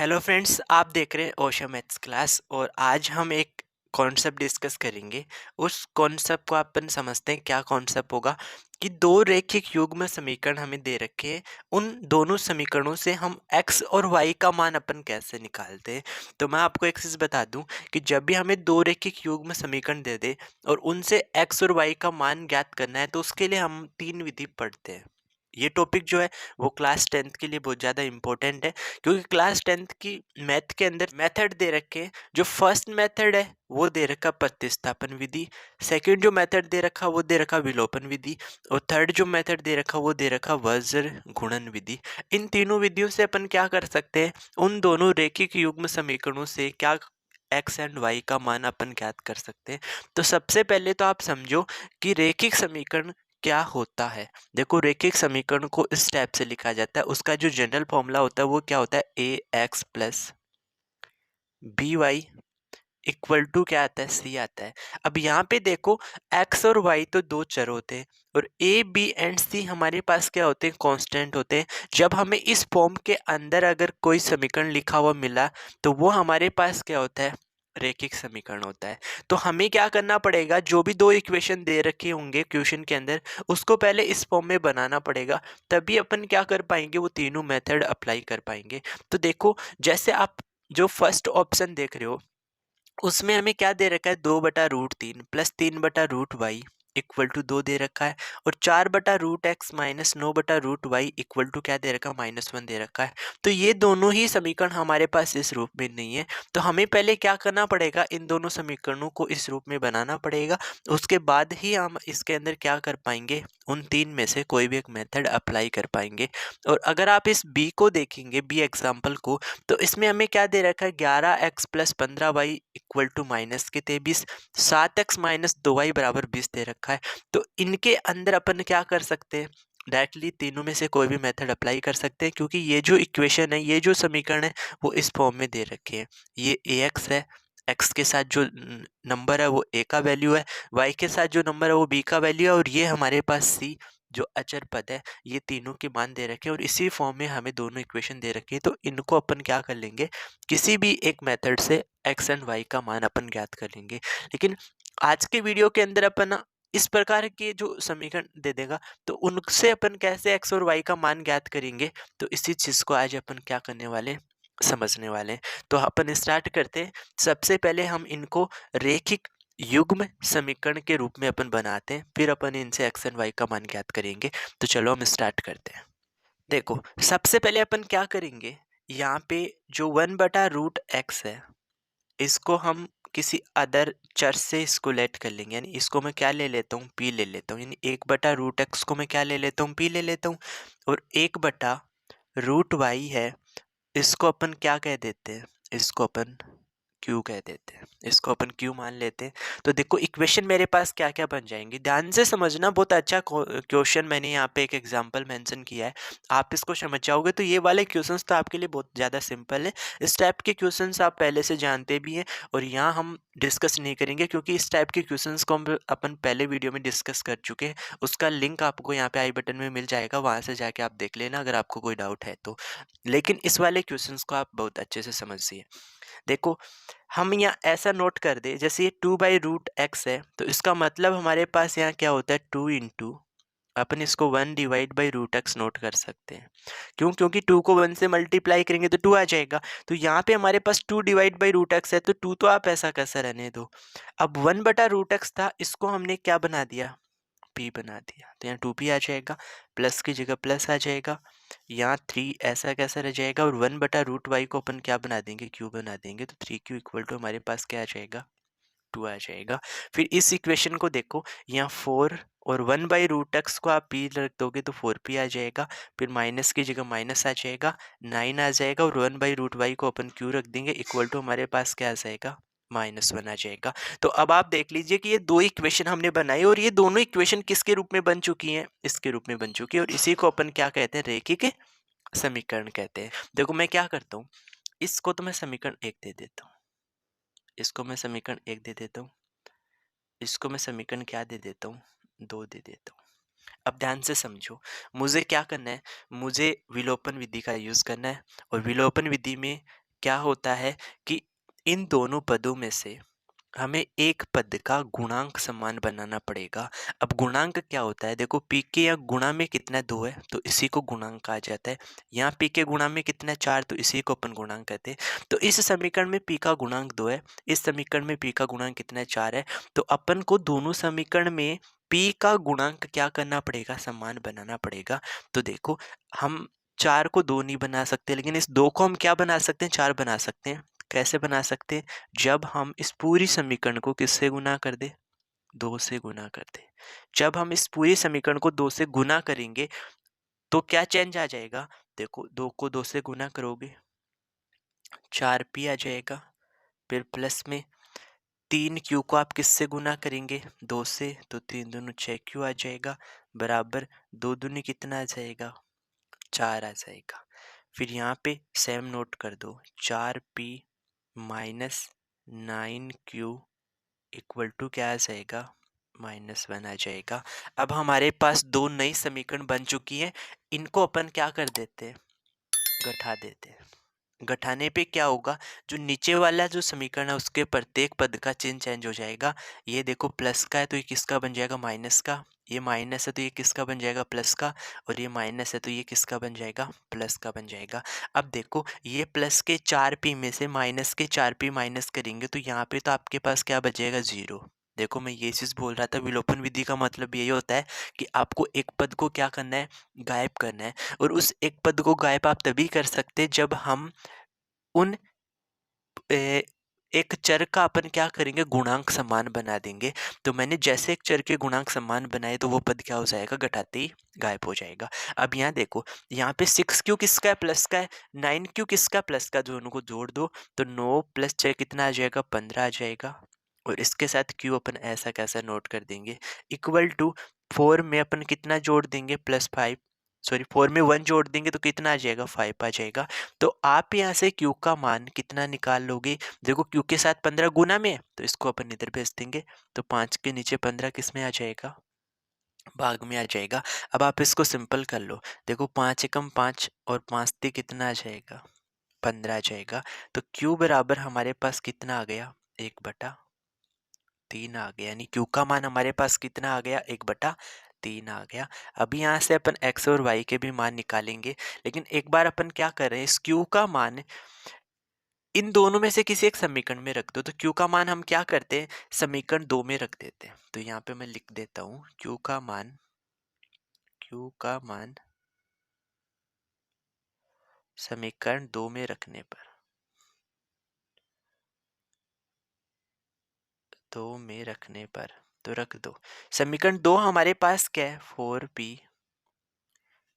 Hello friends, आप देख रहे हैं ओशो मैथ्स क्लास और आज हम एक कॉन्सेप्ट डिस्कस करेंगे। उस कॉन्सेप्ट को अपन समझते हैं क्या कॉन्सेप्ट होगा कि दो रेखिक युग्म समीकरण हमें दे रखे हैं। उन दोनों समीकरणों से हम x और y का मान अपन कैसे निकालते हैं। तो मैं आपको एक चीज़ बता दूं कि जब भी हमें दो रेखिक युग्म समीकरण दे दे और उनसे x और y का मान ज्ञात करना है तो उसके लिए हम तीन विधि पढ़ते हैं। ये टॉपिक जो है वो क्लास 10th के लिए बहुत ज़्यादा इंपॉर्टेंट है, क्योंकि क्लास 10th की मैथ के अंदर मेथड दे रखे हैं। जो फर्स्ट मेथड है वो दे रखा प्रतिस्थापन विधि, सेकंड जो मेथड दे रखा वो दे रखा विलोपन विधि, और थर्ड जो मेथड दे रखा वो दे रखा वज्र गुणन विधि। इन तीनों विधियों से अपन क्या कर सकते हैं, उन दोनों रेखिक युग्म समीकरणों से क्या एक्स एंड वाई का मान अपन ज्ञात कर सकते हैं। तो सबसे पहले तो आप समझो कि रेखिक समीकरण क्या होता है। देखो, रेखिक समीकरण को इस टाइप से लिखा जाता है, उसका जो जनरल फॉर्मूला होता है वो क्या होता है, A X plus B Y equal to क्या आता है, सी आता है। अब यहाँ पे देखो, एक्स और वाई तो दो चर होते हैं और ए बी एंड सी हमारे पास क्या होते हैं, कांस्टेंट होते हैं। जब हमें इस फॉर्म के अंदर अगर कोई समीकरण लिखा हुआ मिला तो वो हमारे पास क्या होता है, रेखिक समीकरण होता है। तो हमें क्या करना पड़ेगा, जो भी दो इक्वेशन दे रखे होंगे क्वेश्चन के अंदर उसको पहले इस फॉर्म में बनाना पड़ेगा, तभी अपन क्या कर पाएंगे, वो तीनों मेथड अप्लाई कर पाएंगे। तो देखो, जैसे आप जो फर्स्ट ऑप्शन देख रहे हो उसमें हमें क्या दे रखा है, 2/√3 प्लस 3/√y इक्वल टू 2 दे रखा है, और 4/√x minus 9/√y equal to क्या दे रखा है, -1 दे रखा है। तो ये दोनों ही समीकरण हमारे पास इस रूप में नहीं है। तो हमें पहले क्या करना पड़ेगा, इन दोनों समीकरणों को इस रूप में बनाना पड़ेगा। उसके बाद ही हम इसके अंदर क्या कर पाएंगे, उन तीन में से कोई भी एक मेथड अप्लाई कर पाएंगे। और अगर आप इस बी को देखेंगे, बी एग्जाम्पल को, तो इसमें हमें क्या दे रखा है, 11x plus 15y equal to minus के 23, 7x माइनस 2y बराबर 20 दे रखा है। तो इनके अंदर अपन क्या कर सकते हैं, डायरेक्टली तीनों में से कोई भी मेथड अप्लाई कर सकते हैं, क्योंकि ये जो इक्वेशन है, ये जो समीकरण है वो इस फॉर्म में दे रखे हैं। ये ax है, x के साथ जो नंबर है वो a का वैल्यू है, y के साथ जो नंबर है वो b का वैल्यू है, और ये हमारे पास c जो अचर पद है, ये तीनों के मान दे रखे हैं और इसी फॉर्म में हमें दोनों इक्वेशन दे रखी है। तो इनको अपन क्या कर लेंगे, किसी भी एक मेथड से एक्स एंड वाई का मान अपन ज्ञात कर लेंगे। लेकिन आज के वीडियो के अंदर अपन इस प्रकार के जो समीकरण दे देगा तो उनसे अपन कैसे एक्स और वाई का मान ज्ञात करेंगे, तो इसी चीज को आज अपन क्या करने वाले, समझने वाले हैं। तो अपन स्टार्ट करते हैं। सबसे पहले हम इनको रेखिक युग्म समीकरण के रूप में अपन बनाते हैं, फिर अपन इनसे एक्स एंड वाई का मान ज्ञात करेंगे। तो चलो हम स्टार्ट करते हैं। देखो, सबसे पहले अपन क्या करेंगे, यहाँ पे जो 1/√x है इसको हम किसी अदर चर से इसको लेट कर लेंगे। यानी इसको मैं क्या ले लेता हूँ, p ले लेता हूँ। यानी 1/√x को मैं क्या ले लेता हूँ, p ले लेता हूँ। और 1/√y है, इसको अपन क्या कह देते हैं, इसको अपन क्यू कह देते हैं, इसको अपन क्यू मान लेते हैं। तो देखो, इक्वेशन मेरे पास क्या क्या बन जाएंगी, ध्यान से समझना। बहुत अच्छा क्वेश्चन मैंने यहाँ पे एक एग्जांपल मेंशन किया है, आप इसको समझ जाओगे तो ये वाले क्वेश्चंस तो आपके लिए बहुत ज़्यादा सिंपल है। इस टाइप के क्वेश्चंस आप पहले से जानते भी हैं और यहाँ हम डिस्कस नहीं करेंगे, क्योंकि इस टाइप के क्वेश्चंस को हम अपन पहले वीडियो में डिस्कस कर चुके हैं। उसका लिंक आपको यहाँ पे आई बटन में मिल जाएगा, वहाँ से जाके आप देख लेना अगर आपको कोई डाउट है तो। लेकिन इस वाले क्वेश्चंस को आप बहुत अच्छे से समझिए। देखो, हम यहाँ ऐसा नोट कर दे, जैसे ये 2/√x है तो इसका मतलब हमारे पास यहाँ क्या होता है, 2 इंटू, अपन इसको 1/√x नोट कर सकते हैं। क्यों, क्योंकि 2 को 1 से मल्टीप्लाई करेंगे तो 2 आ जाएगा। तो यहाँ पे हमारे पास 2/√x है तो 2 तो आप ऐसा कैसा रहने दो। अब 1/√x था, इसको हमने क्या बना दिया, p बना दिया, तो यहाँ 2p आ जाएगा, प्लस की जगह प्लस आ जाएगा, यहाँ 3 ऐसा कैसा रह जाएगा, और 1/√y को अपन क्या बना देंगे, q बना देंगे। तो 3q इक्वल टू हमारे पास क्या आ जाएगा, 2 आ जाएगा। फिर इस इक्वेशन को देखो, यहाँ 4 और 1/√x को आप p रख दोगे तो 4p आ जाएगा, फिर माइनस की जगह माइनस आ जाएगा, 9 आ जाएगा, और 1/√y को अपन q रख देंगे इक्वल टू हमारे पास क्या आ जाएगा, -1 आ जाएगा। तो अब आप देख लीजिए कि ये दो इक्वेशन हमने बनाई और ये दोनों इक्वेशन किसके रूप में बन चुकी हैं, इसके रूप में बन चुकी है, और इसी को अपन क्या कहते हैं, रेखिक समीकरण कहते हैं। देखो, मैं क्या करता हूँ, इसको तो मैं समीकरण 1 दे देता हूँ, इसको मैं समीकरण 1 दे देता हूँ, इसको मैं समीकरण क्या दे देता हूँ, 2 दे देता हूँ। अब ध्यान से समझो, मुझे क्या करना है, मुझे विलोपन विधि का यूज करना है, और विलोपन विधि में क्या होता है कि इन दोनों पदों में से हमें एक पद का गुणांक समान बनाना पड़ेगा। अब गुणांक क्या होता है, देखो पी के या गुणा में कितना 2 है तो इसी को गुणांक कहा जाता है। यहाँ पी के गुणा में कितना 4 तो इसी को अपन गुणांक कहते हैं। तो इस समीकरण में पी का गुणांक 2 है, इस समीकरण में पी का गुणांक कितना 4 है। तो अपन को दोनों समीकरण में पी का गुणांक क्या करना पड़ेगा, समान बनाना पड़ेगा। तो देखो हम 4 को 2 नहीं बना सकते, लेकिन इस 2 को हम क्या बना सकते हैं, 4 बना सकते हैं। कैसे बना सकते हैं, जब हम इस पूरी समीकरण को किससे गुना कर दे, 2 से गुना कर दे। जब हम इस पूरी समीकरण को 2 से गुना करेंगे तो क्या चेंज आ जाएगा, देखो 2 को 2 से गुना करोगे 4p आ जाएगा, फिर प्लस में 3q को आप किससे गुना करेंगे, 2 से, तो 3 दूनी 6q आ जाएगा, बराबर 2 दूनी कितना आ जाएगा, 4 आ जाएगा। फिर यहाँ पे सेम नोट कर दो, 4p minus 9q equal to क्या आ जाएगा, -1 आ जाएगा। अब हमारे पास दो नई समीकरण बन चुकी हैं, इनको अपन क्या कर देते हैं, घटा देते हैं। घटाने पे क्या होगा, जो नीचे वाला जो समीकरण है उसके प्रत्येक पद का चिन्ह चेंज हो जाएगा। ये देखो प्लस का है तो ये किसका बन जाएगा, माइनस का। ये माइनस है तो ये किसका बन जाएगा, प्लस का। और ये माइनस है तो ये किसका बन जाएगा, प्लस का बन जाएगा। अब देखो ये प्लस के 4p में से माइनस के 4p माइनस करेंगे तो यहाँ पे तो आपके पास क्या बचेगा, 0। देखो मैं ये चीज़ बोल रहा था, विलोपन विधि का मतलब यही होता है कि आपको एक पद को क्या करना है, गायब करना है। और उस एक पद को गायब आप तभी कर सकते हैं जब हम उन एक चर का अपन क्या करेंगे, गुणांक समान बना देंगे। तो मैंने जैसे एक चर के गुणांक समान बनाए तो वो पद क्या हो जाएगा, घटाते ही गायब हो जाएगा। अब यहाँ देखो, यहाँ पे 6q किसका है, प्लस का है, 9q किसका, प्लस का। दोनों को जोड़ दो तो 9 + 6 कितना आ जाएगा, 15 आ जाएगा। और इसके साथ q अपन ऐसा कैसा नोट कर देंगे, इक्वल टू 4 में अपन कितना जोड़ देंगे, +5, सॉरी 4 में 1 जोड़ देंगे तो कितना आ जाएगा, 5 आ जाएगा। तो आप यहाँ से q का मान कितना निकाल लोगे, देखो q के साथ 15 गुना में है तो इसको अपन इधर भेज देंगे। तो 5 के नीचे 15 किस में आ जाएगा, भाग में आ जाएगा। अब आप इसको सिंपल कर लो, देखो 5 एकम 5 और 5 ते कितना आ जाएगा, 15 आ जाएगा। तो q बराबर हमारे पास कितना आ गया, 1/3 आ गया। यानी q का मान हमारे पास कितना आ गया, 1/3 आ गया। अभी यहाँ से अपन x और y के भी मान निकालेंगे, लेकिन एक बार अपन क्या कर रहे हैं, इस q का मान इन दोनों में से किसी एक समीकरण में रख दो। तो q का मान हम क्या करते हैं, समीकरण 2 में रख देते हैं। तो यहाँ पे मैं लिख देता हूँ q का मान समीकरण 2 में रखने पर, 2 में रखने पर तो रख दो। समीकरण 2 हमारे पास क्या है, 4p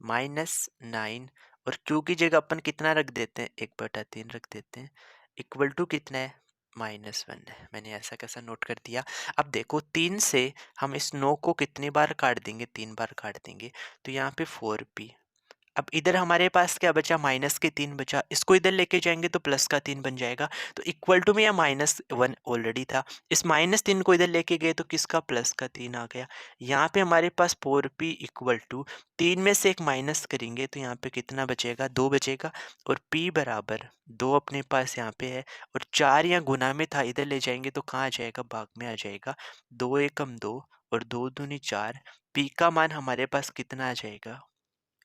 -9 और q की जगह अपन कितना रख देते हैं, 1/3 रख देते हैं, इक्वल टू कितना है, -1 है। मैंने ऐसा कैसा नोट कर दिया। अब देखो 3 से हम इस 9 को कितनी बार काट देंगे, 3 बार काट देंगे। तो यहाँ पे 4p, अब इधर हमारे पास क्या बचा, -3 बचा, इसको इधर लेके जाएंगे तो +3 बन जाएगा। तो इक्वल टू में या -1 ऑलरेडी था, इस -3 को इधर लेके गए तो किसका, +3 आ गया। यहाँ पे हमारे पास 4p इक्वल टू 3 में से एक माइनस करेंगे तो यहाँ पे कितना बचेगा, 2 बचेगा। और p बराबर 2 अपने पास यहाँ पे है, और 4 यहाँ गुना में था, इधर ले जाएंगे तो कहाँ आ जाएगा, भाग में आ जाएगा। 2 एकम 2 और 2 दूनी 4, p का मान हमारे पास कितना आ जाएगा,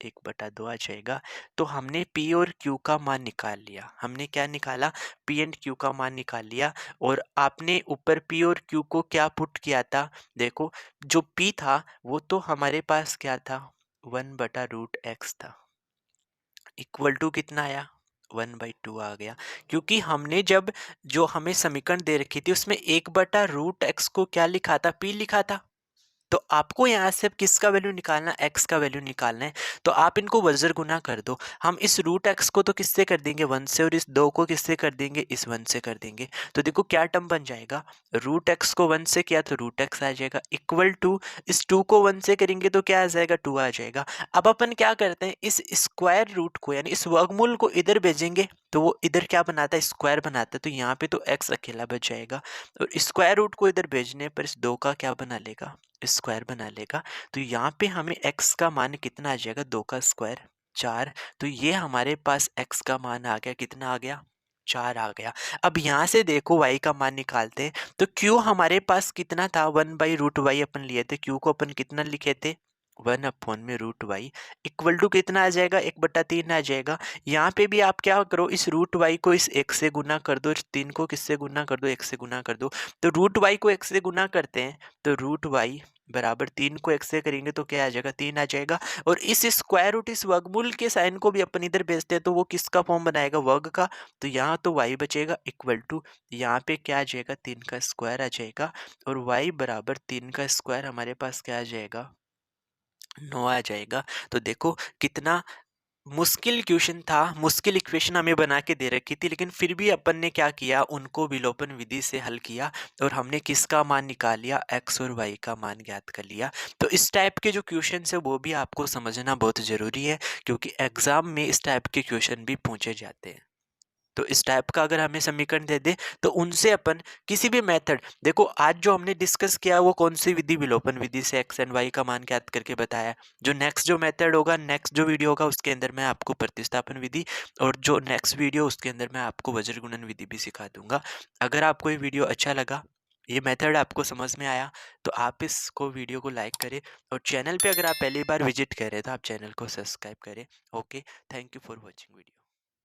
1/2 आ जाएगा। तो हमने P और Q का मान निकाल लिया। हमने क्या निकाला, P एंड Q का मान निकाल लिया। और आपने ऊपर P और Q को क्या पुट किया था, देखो जो P था वो तो हमारे पास क्या था, 1/√x था, इक्वल टू कितना आया, 1/2 आ गया। क्योंकि हमने जब जो हमें समीकरण दे रखी थी उसमें 1/√x को क्या लिखा था, P लिखा था। तो आपको यहाँ से अब किसका वैल्यू निकालना, x का वैल्यू निकालना है। तो आप इनको वज्र गुना कर दो। हम इस √x को तो किससे कर देंगे, 1 से, और इस 2 को किससे कर देंगे, इस 1 से कर देंगे। तो देखो क्या टर्म बन जाएगा, √x को 1 से किया तो √x आ जाएगा, इक्वल टू इस 2 को 1 से करेंगे तो क्या आ जाएगा, 2 आ जाएगा। अब अपन क्या करते हैं, इस स्क्वायर रूट को यानी इस वर्गमूल को इधर भेजेंगे तो वो इधर क्या बनाता है, स्क्वायर बनाता है। तो यहाँ पे तो x अकेला बच जाएगा, और स्क्वायर रूट को इधर भेजने पर इस 2 का क्या बना लेगा, स्क्वायर बना लेगा। तो यहाँ पे हमें x का मान कितना आ जाएगा, 2 का स्क्वायर 4। तो ये हमारे पास x का मान आ गया, कितना आ गया, 4 आ गया। अब यहाँ से देखो y का मान निकालते हैं, तो q हमारे पास कितना था, 1/√y अपन लिए थे, q को अपन कितना लिखे थे, 1/√y इक्वल टू कितना आ जाएगा, 1/3 आ जाएगा। यहाँ पे भी आप क्या करो, इस रूट वाई को इस 1 से गुना कर दो, इस 3 को किससे गुना कर दो, 1 से गुना कर दो। तो रूट वाई को 1 से गुना करते हैं, तो रूट वाई बराबर 3 को 1 से करेंगे तो क्या आ जाएगा, 3 आ जाएगा। और इस स्क्वायर रूट, इस वर्गमूल के साइन को भी अपन इधर भेजते हैं, तो वो किसका फॉर्म बनाएगा, वर्ग का। तो यहाँ तो y बचेगा इक्वल टू, यहाँ पे क्या आ जाएगा, 3 का स्क्वायर आ जाएगा। और y बराबर 3 का स्क्वायर हमारे पास क्या आ जाएगा, 9 आ जाएगा। तो देखो कितना मुश्किल क्वेश्चन था, मुश्किल इक्वेशन हमें बना के दे रखी थी, लेकिन फिर भी अपन ने क्या किया, उनको विलोपन विधि से हल किया और हमने किसका मान निकाल लिया, x और y का मान ज्ञात कर लिया। तो इस टाइप के जो क्वेश्चन है वो भी आपको समझना बहुत ज़रूरी है, क्योंकि एग्जाम में इस टाइप के क्वेश्चन भी पूछे जाते हैं। तो इस टाइप का अगर हमें समीकरण दे दे, तो उनसे अपन किसी भी मेथड, देखो आज जो हमने डिस्कस किया वो कौन सी विधि, विलोपन विधि से x एंड y का मान ज्ञात करके बताया। जो नेक्स्ट जो मेथड होगा, नेक्स्ट जो वीडियो होगा, उसके अंदर मैं आपको प्रतिस्थापन विधि, और जो नेक्स्ट वीडियो उसके अंदर मैं आपको वज्र गुणन विधि भी सिखा दूंगा। अगर आपको ये वीडियो अच्छा लगा, ये मेथड आपको समझ में आया, तो आप इसको वीडियो को लाइक करें, और चैनल पे अगर आप पहली बार विजिट कर रहे हैं तो आप चैनल को सब्सक्राइब करें। Okay, thank you for watching video.